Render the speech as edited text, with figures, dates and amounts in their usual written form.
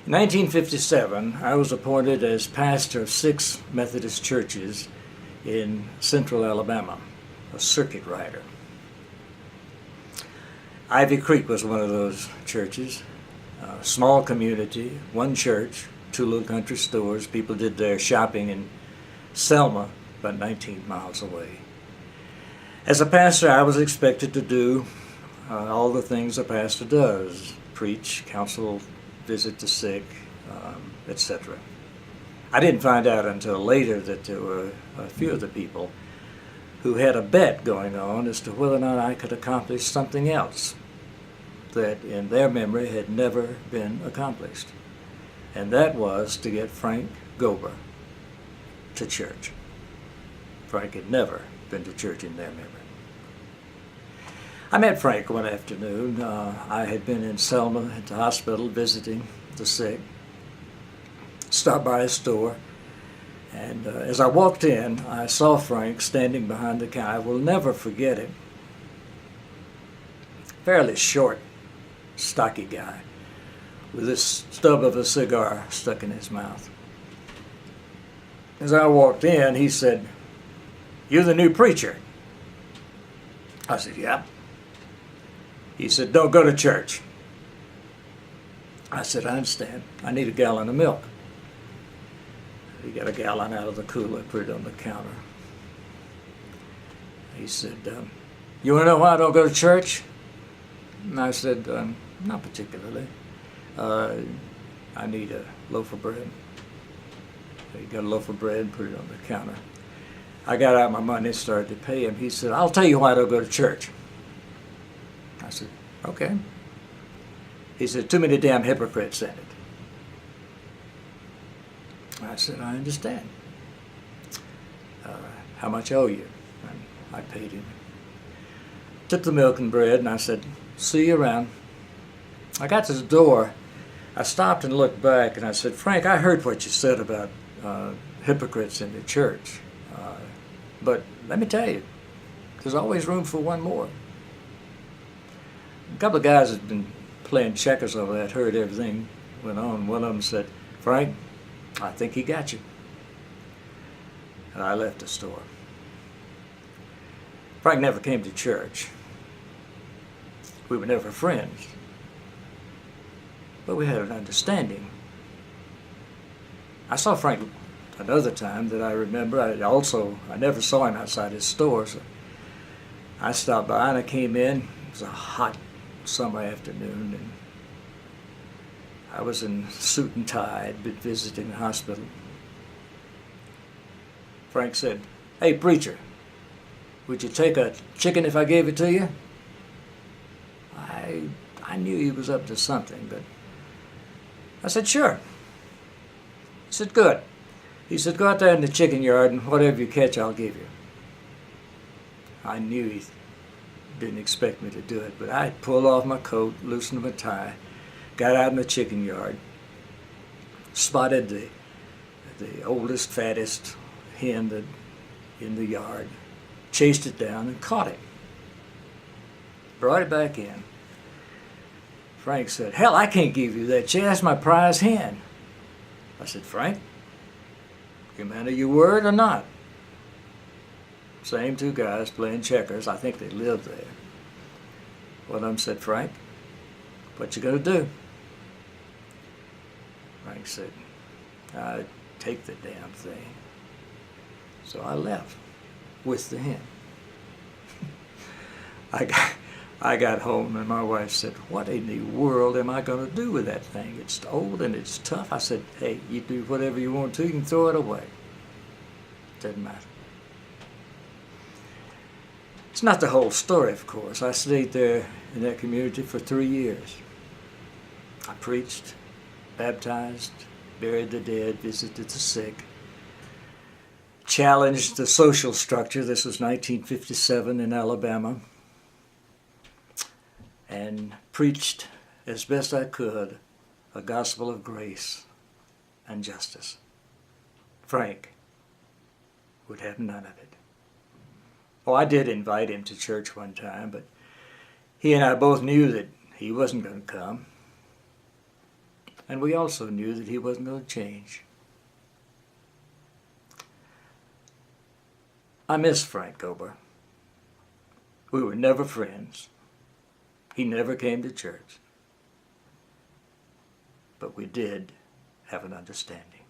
In 1957, I was appointed as pastor of 6 Methodist churches in central Alabama, a circuit rider. Ivy Creek was one of those churches, a small community, one church, 2 little country stores. People did their shopping in Selma, about 19 miles away. As a pastor, I was expected to do all the things a pastor does: preach, counsel, visit the sick, etc. I didn't find out until later that there were a few of the people who had a bet going on as to whether or not I could accomplish something else that in their memory had never been accomplished. And that was to get Frank Gober to church. Frank had never been to church in their memory. I met Frank one afternoon. I had been in Selma at the hospital visiting the sick. Stopped by a store, and as I walked in, I saw Frank standing behind the counter. I will never forget him. Fairly short, stocky guy with this stub of a cigar stuck in his mouth. As I walked in, he said, "You're the new preacher." I said, "Yeah." He said, "Don't go to church." I said, "I understand. I need a gallon of milk." He got a gallon out of the cooler, put it on the counter. He said, "You want to know why I don't go to church?" And I said, "Not particularly. I need a loaf of bread." He got a loaf of bread and put it on the counter. I got out my money and started to pay him. He said, "I'll tell you why I don't go to church." I said, "Okay." He said, "Too many damn hypocrites in it." I said, "I understand. How much I owe you?" And I paid him. Took the milk and bread, and I said, "See you around." I got to the door. I stopped and looked back, and I said, "Frank, I heard what you said about hypocrites in the church. But let me tell you, there's always room for one more." A couple of guys had been playing checkers over that, heard everything went on. One of them said, "Frank, I think he got you." And I left the store. Frank never came to church. We were never friends. But we had an understanding. I saw Frank another time that I remember. I never saw him outside his store. So I stopped by and I came in. It was a hot summer afternoon, and I was in suit and tie. I'd been visiting the hospital. Frank said, "Hey, preacher, would you take a chicken if I gave it to you?" I knew he was up to something, but I said, "Sure." He said, "Good." He said, "Go out there in the chicken yard and whatever you catch, I'll give you." I knew he didn't expect me to do it, but I pulled off my coat, loosened my tie, got out in the chicken yard, spotted the oldest, fattest hen in the yard, chased it down and caught it. Brought it back in. Frank said, "Hell, I can't give you that chicken. That's my prize hen." I said, "Frank, you man of your word or not?" Same 2 guys playing checkers. I think they lived there. One of them said, "Frank, what you gonna do?" Frank said, "I'd take the damn thing." So I left with the hen. I got home and my wife said, "What in the world am I going to do with that thing? It's old and it's tough." I said, "Hey, you do whatever you want to. You can throw it away. Doesn't matter." It's not the whole story, of course. I stayed there in that community for 3 years. I preached, baptized, buried the dead, visited the sick, challenged the social structure. This was 1957 in Alabama. And preached as best I could a gospel of grace and justice. Frank would have none of it. Oh, I did invite him to church one time, but he and I both knew that he wasn't going to come. And we also knew that he wasn't going to change. I miss Frank Gober. We were never friends. He never came to church. But we did have an understanding.